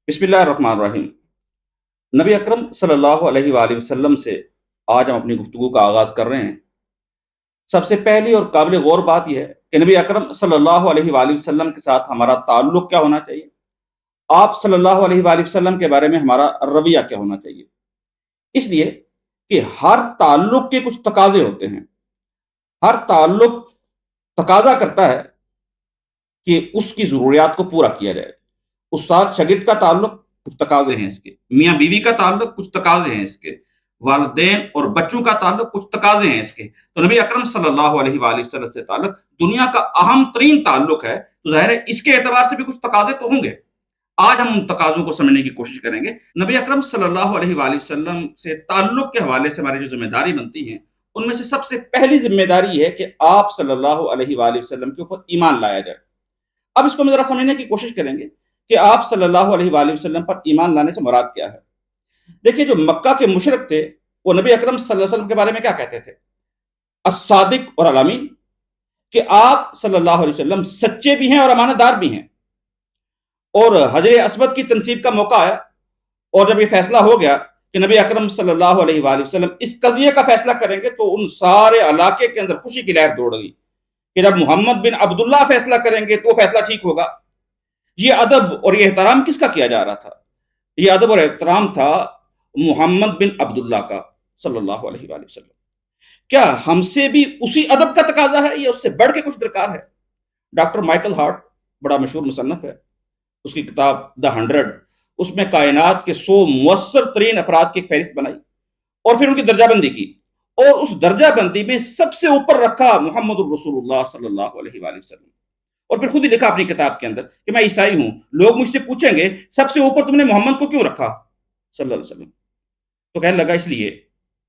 بسم اللہ الرحمن الرحیم۔ نبی اکرم صلی اللہ علیہ وآلہ وسلم سے آج ہم اپنی گفتگو کا آغاز کر رہے ہیں۔ سب سے پہلی اور قابل غور بات یہ ہے کہ نبی اکرم صلی اللہ علیہ وآلہ وسلم کے ساتھ ہمارا تعلق کیا ہونا چاہیے، آپ صلی اللہ علیہ وآلہ وسلم کے بارے میں ہمارا رویہ کیا ہونا چاہیے۔ اس لیے کہ ہر تعلق کے کچھ تقاضے ہوتے ہیں، ہر تعلق تقاضا کرتا ہے کہ اس کی ضروریات کو پورا کیا جائے۔ استاد شاگرد کا تعلق کچھ تقاضے ہیں اس کے، میاں بیوی کا تعلق کچھ تقاضے ہیں اس کے، والدین اور بچوں کا تعلق کچھ تقاضے ہیں اس کے۔ تو نبی اکرم صلی اللہ علیہ وآلہ وسلم سے تعلق دنیا کا اہم ترین تعلق ہے، تو ظاہر ہے اس کے اعتبار سے بھی کچھ تقاضے تو ہوں گے۔ آج ہم ان تقاضوں کو سمجھنے کی کوشش کریں گے۔ نبی اکرم صلی اللہ علیہ وآلہ وسلم سے تعلق کے حوالے سے ہماری جو ذمہ داری بنتی ہیں، ان میں سے سب سے پہلی ذمہ داری یہ ہے کہ آپ صلی اللہ علیہ وآلہ وسلم کے اوپر ایمان لایا جائے۔ اب اس کو ہم ذرا سمجھنے کی کوشش کریں گے کہ آپ صلی اللہ علیہ وآلہ وسلم پر ایمان لانے سے مراد کیا ہے۔ دیکھیے، جو مکہ کے مشرک تھے وہ نبی اکرم صلی اللہ علیہ وسلم کے بارے میں کیا کہتے تھے؟ الصادق اور الامین، کہ آپ صلی اللہ علیہ وسلم سچے بھی ہیں اور امانت دار بھی ہیں۔ اور حجر اسود کی تنصیب کا موقع آیا، اور جب یہ فیصلہ ہو گیا کہ نبی اکرم صلی اللہ علیہ وآلہ وسلم اس قضیے کا فیصلہ کریں گے، تو ان سارے علاقے کے اندر خوشی کی لہر دوڑ گئی کہ جب محمد بن عبداللہ فیصلہ کریں گے تو وہ فیصلہ ٹھیک ہوگا۔ یہ ادب اور یہ احترام کس کا کیا جا رہا تھا؟ یہ ادب اور احترام تھا محمد بن عبداللہ کا صلی اللہ علیہ وآلہ وسلم۔ کیا ہم سے بھی اسی ادب کا تقاضا ہے یا اس سے بڑھ کے کچھ درکار ہے؟ ڈاکٹر مائیکل ہارٹ بڑا مشہور مصنف ہے، اس کی کتاب دا 100، اس میں کائنات کے 100 مؤثر ترین افراد کی ایک فہرست بنائی اور پھر ان کی درجہ بندی کی، اور اس درجہ بندی میں سب سے اوپر رکھا محمد الرسول اللہ صلی اللہ علیہ وآلہ وسلم۔ اور پھر خود ہی لکھا اپنی کتاب کے اندر کہ میں عیسائی ہوں، لوگ مجھ سے پوچھیں گے سب سے اوپر تم نے محمد کو کیوں رکھا صلی اللہ علیہ وسلم؟ تو کہنے لگا اس لیے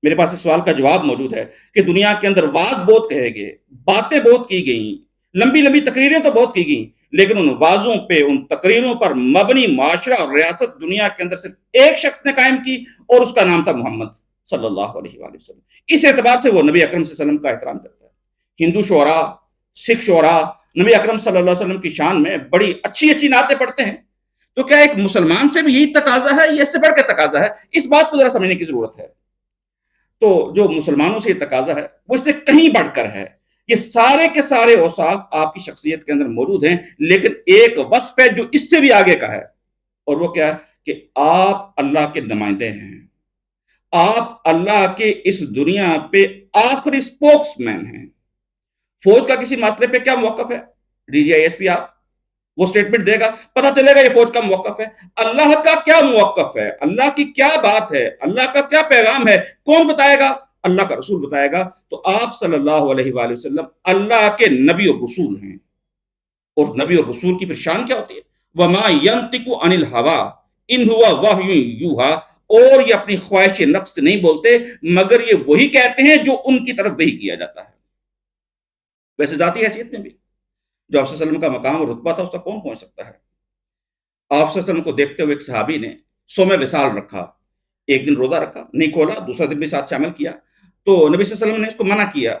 میرے پاس اس سوال کا جواب موجود ہے کہ دنیا کے اندر واز بہت کہے گئے، باتیں بہت کی گئیں، لمبی لمبی تقریریں تو بہت کی گئیں، لیکن ان وازوں پہ، ان تقریروں پر مبنی معاشرہ اور ریاست دنیا کے اندر صرف ایک شخص نے قائم کی، اور اس کا نام تھا محمد صلی اللہ علیہ وآلہ وسلم۔ اس اعتبار سے وہ نبی اکرم صلی اللہ علیہ وسلم کا احترام کرتا ہے۔ ہندو شعراء، سکھ شعراء نبی اکرم صلی اللہ علیہ وسلم کی شان میں بڑی اچھی اچھی نعتیں پڑھتے ہیں۔ تو کیا ایک مسلمان سے بھی یہی تقاضا ہے یا اس سے بڑھ کے تقاضا ہے؟ اس بات کو ذرا سمجھنے کی ضرورت ہے۔ تو جو مسلمانوں سے یہ تقاضا ہے وہ اس سے کہیں بڑھ کر ہے۔ یہ سارے کے سارے اوصاف آپ کی شخصیت کے اندر موجود ہیں، لیکن ایک وصف ہے جو اس سے بھی آگے کا ہے، اور وہ کیا ہے کہ آپ اللہ کے نمائندے ہیں، آپ اللہ کے اس دنیا پہ آخری اسپوکس مین ہیں۔ فوج کا کسی مسئلے پہ کیا موقف ہے؟ D G I S P آپ وہ سٹیٹمنٹ دے گا، پتہ چلے گا یہ فوج کا موقف ہے۔ اللہ کا کیا موقف ہے، اللہ کی کیا بات ہے، اللہ کا کیا پیغام ہے، کون بتائے گا؟ اللہ کا رسول بتائے گا۔ تو آپ صلی اللہ علیہ وآلہ وسلم اللہ کے نبی اور رسول ہیں، اور نبی اور رسول کی پھر شان کیا ہوتی ہے؟ وَمَا يَنْطِقُ عَنِ الْهَوَىٰ إِنْ هُوَ وَحْيٌ يُوحَىٰ، اور یہ اپنی خواہش نفس سے نہیں بولتے مگر یہ وہی کہتے ہیں جو ان کی طرف وحی کیا جاتا ہے۔ ویسے ذاتی حیثیت میں بھی جو آپ صلی اللہ علیہ وسلم کا مقام اور رتبہ تھا اس تک کون پہنچ سکتا ہے؟ آپ صلی اللہ علیہ وسلم کو دیکھتے ہوئے ایک صحابی نے صوم وصال رکھا، ایک دن روزہ رکھا، نہیں کھولا، دوسرا دن بھی ساتھ شامل کیا، تو نبی صلی اللہ علیہ وسلم نے اس کو منع کیا،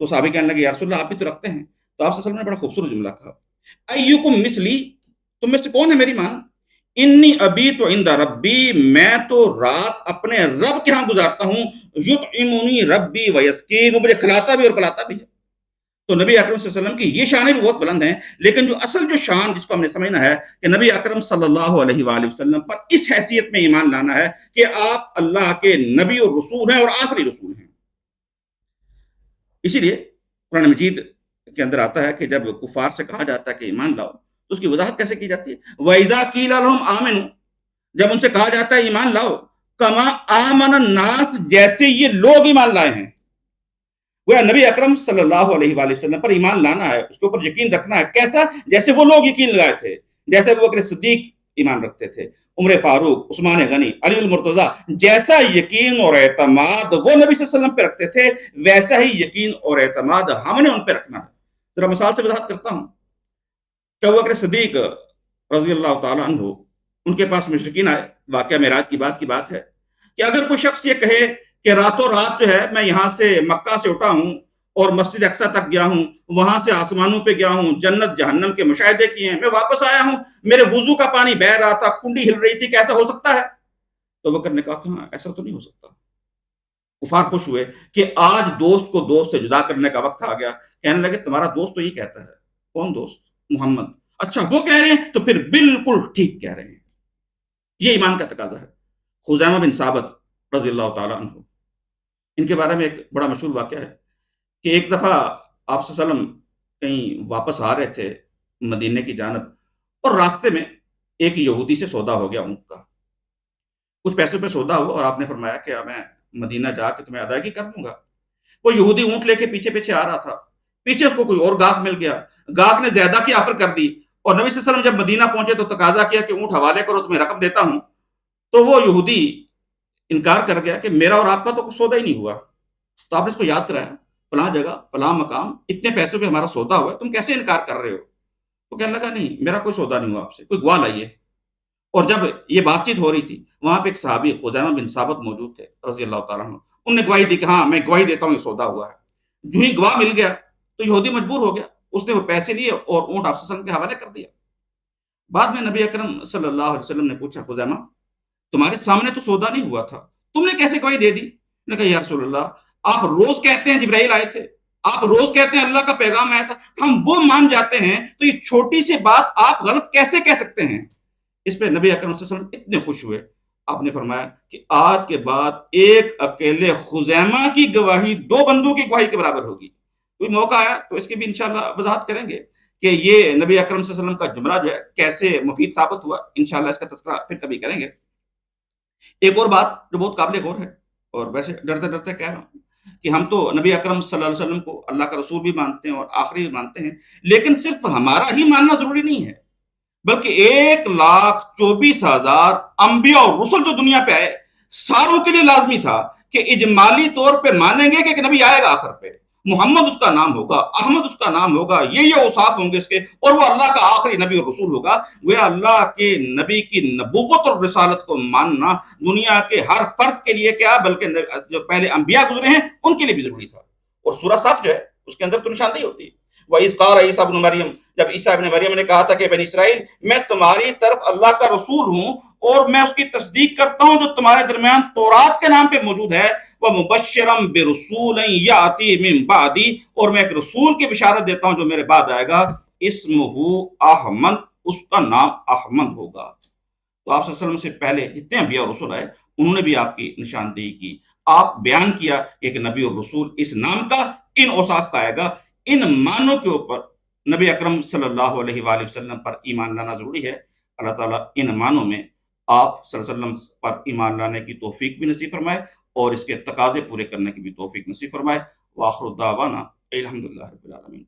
تو صحابی کہنے لگے یا رسول اللہ آپ بھی تو رکھتے ہیں، تو آپ صلی اللہ علیہ وسلم نے بڑا خوبصورت جملہ کہا، ایکم مثلی، تم میں سے کون ہے میری مان؟ انی ابیت عند ربی، میں تو رات اپنے رب کے ہاں گزارتا ہوں، یطعمنی ربی ویسقین، وہ مجھے کھلاتا بھی اور پلاتا بھی ہے۔ تو نبی اکرم صلی اللہ علیہ وسلم کی یہ شانیں بھی بہت بلند ہیں، لیکن جو اصل جو شان جس کو ہم نے سمجھنا ہے کہ نبی اکرم صلی اللہ علیہ وآلہ وسلم پر اس حیثیت میں ایمان لانا ہے کہ آپ اللہ کے نبی اور رسول ہیں اور آخری رسول ہیں۔ اسی لیے قرآن مجید کے اندر آتا ہے کہ جب کفار سے کہا جاتا ہے کہ ایمان لاؤ تو اس کی وضاحت کیسے کی جاتی ہے؟ وَإِذَا قِيلَ لَهُمْ آمِنُوا، جب ان سے کہا جاتا ہے ایمان لاؤ، کما آمن الناس، جیسے یہ لوگ ایمان لائے ہیں۔ وہ نبی اکرم صلی اللہ علیہ وآلہ وسلم پر ایمان لانا ہے، اس کے اوپر یقین رکھنا ہے، کیسا؟ جیسے وہ لوگ یقین لگائے تھے، جیسے ابو بکر صدیق ایمان رکھتے تھے، عمر فاروق، عثمان غنی، علی المرتضیٰ، جیسا یقین اور اعتماد وہ نبی صلی اللہ علیہ وسلم پہ رکھتے تھے، ویسا ہی یقین اور اعتماد ہم نے ان پہ رکھنا ہے۔ ذرا مثال سے وضاحت کرتا ہوں کہ ابو بکر صدیق رضی اللہ تعالیٰ عنہ، ان کے پاس مشرکین آئے، واقعہ معراج کی بات ہے کہ اگر کوئی شخص یہ کہے کہ راتوں رات جو ہے میں یہاں سے مکہ سے اٹھا ہوں اور مسجد اقصی تک گیا ہوں، وہاں سے آسمانوں پہ گیا ہوں، جنت جہنم کے مشاہدے کیے ہیں، میں واپس آیا ہوں، میرے وضو کا پانی بہہ رہا تھا، کنڈی ہل رہی تھی، کیسا ہو سکتا ہے؟ تو بکر نے کہا کہ ہاں ایسا تو نہیں ہو سکتا۔ کفار خوش ہوئے کہ آج دوست کو دوست سے جدا کرنے کا وقت آ گیا۔ کہنے لگے تمہارا دوست تو یہ کہتا ہے۔ کون دوست؟ محمد۔ اچھا وہ کہہ رہے ہیں تو پھر بالکل ٹھیک کہہ رہے ہیں۔ یہ ایمان کا تقاضا ہے۔ خزیمہ بن ثابت رضی اللہ تعالیٰ عنہ، ان کے بارے میں ایک بڑا مشہور واقعہ ہے کہ ایک دفعہ آپ صلی اللہ علیہ وسلم کہیں واپس آ رہے تھے مدینے کی جانب، اور راستے میں ایک یہودی سے سودا ہو گیا اونٹ کا، کچھ پیسوں پہ سودا ہوا، اور آپ نے فرمایا کہ میں مدینہ جا کے تمہیں ادائیگی کر دوں گا۔ وہ یہودی اونٹ لے کے پیچھے پیچھے آ رہا تھا، پیچھے اس کو کوئی اور گاہک مل گیا، گاہک نے زیادہ کی آفر کر دی، اور نبی صلی اللہ علیہ وسلم جب مدینہ پہنچے تو تقاضا کیا کہ اونٹ حوالے کرو، تمہیں رقم دیتا ہوں۔ تو وہ یہودی انکار کر گیا کہ میرا اور آپ کا تو کچھ سودا ہی نہیں ہوا۔ تو آپ نے اس کو یاد کرایا، فلاں جگہ فلاں مقام اتنے پیسوں پہ ہمارا سودا ہوا ہے، تم کیسے انکار کر رہے ہو؟ تو کہنے لگا نہیں میرا کوئی سودا نہیں ہوا آپ سے، کوئی گواہ لائیے۔ اور جب یہ بات چیت ہو رہی تھی، وہاں پہ ایک صحابی خزیمہ بن ثابت موجود تھے رضی اللہ تعالیٰ عنہ، انہوں نے گواہی دی کہ ہاں میں گواہی دیتا ہوں یہ سودا ہوا ہے۔ جو ہی گواہ مل گیا تو یہودی مجبور ہو گیا، اس نے وہ پیسے لیے اور اونٹ آپ صلی اللہ علیہ وسلم کے حوالے کر دیا۔ بعد میں نبی اکرم صلی اللہ علیہ وسلم نے پوچھا خزیمہ تمہارے سامنے تو سودا نہیں ہوا تھا، تم نے کیسے گواہی دے دی؟ نے کہا یا رسول اللہ آپ روز کہتے ہیں جبرائیل آئے تھے، آپ روز کہتے ہیں اللہ کا پیغام آیا تھا، ہم وہ مان جاتے ہیں، تو یہ چھوٹی سی بات آپ غلط کیسے کہہ سکتے ہیں؟ اس پہ نبی اکرم صلی اللہ علیہ وسلم اتنے خوش ہوئے، آپ نے فرمایا کہ آج کے بعد ایک اکیلے خزیمہ کی گواہی دو بندوں کی گواہی کے برابر ہوگی۔ کوئی موقع آیا تو اس کی بھی انشاءاللہ وضاحت کریں گے کہ یہ نبی اکرم صلی اللہ علیہ وسلم کا جملہ جو ہے کیسے مفید ثابت ہوا، انشاءاللہ اس کا تذکرہ پھر کبھی کریں گے۔ ایک اور بات جو بہت قابل غور ہے، اور ویسے ڈرتے ڈرتے کہہ رہا ہوں کہ ہم تو نبی اکرم صلی اللہ علیہ وسلم کو اللہ کا رسول بھی مانتے ہیں اور آخری بھی مانتے ہیں، لیکن صرف ہمارا ہی ماننا ضروری نہیں ہے، بلکہ 1,24,000 انبیاء اور رسل جو دنیا پہ آئے ساروں کے لیے لازمی تھا کہ اجمالی طور پہ مانیں گے کہ ایک نبی آئے گا آخر پہ، محمد اس کا نام ہوگا، احمد اس کا نام ہوگا، یہ اوصاف ہوں گے اس کے، اور وہ اللہ کا آخری نبی اور رسول ہوگا۔ وہ اللہ کے نبی کی نبوت اور رسالت کو ماننا دنیا کے ہر فرد کے لیے کیا بلکہ جو پہلے انبیاء گزرے ہیں ان کے لیے بھی ضروری تھا۔ اور سورہ صف جو ہے اس کے اندر تو نشاندہی ہوتی ہے، وَإِذْ قَالَ عِيسَىٰ ابْنُ مَرْيَمَ، جب عیسیٰ ابن مریم نے کہا تھا کہ بنی اسرائیل میں تمہاری طرف اللہ کا رسول ہوں اور میں اس کی تصدیق کرتا ہوں جو تمہارے درمیان تورات کے نام پہ موجود ہے، وَمُبَشِّرًا بِرَسُولٍ يَأْتِي مِن بَعْدِي، اور میں ایک رسول کی بشارت دیتا ہوں جو میرے بعد آئے گا، اسمہ احمد، اس کا نام احمد ہوگا۔ تو آپ صلی اللہ علیہ وسلم سے پہلے جتنے انبیاء اور رسول آئے انہوں نے بھی آپ کی نشاندہی کی، آپ بیان کیا کہ ایک نبی اور رسول اس نام کا ان اوصاف کا آئے گا۔ ان معنوں کے اوپر نبی اکرم صلی اللہ علیہ وآلہ وسلم پر ایمان لانا ضروری ہے۔ اللہ تعالیٰ ان معنوں میں آپ صلی اللہ علیہ وسلم پر ایمان لانے کی توفیق بھی نصیب فرمائے اور اس کے تقاضے پورے کرنے کی بھی توفیق نصیب فرمائے۔ وآخر دعوانا الحمدللہ رب العالمین۔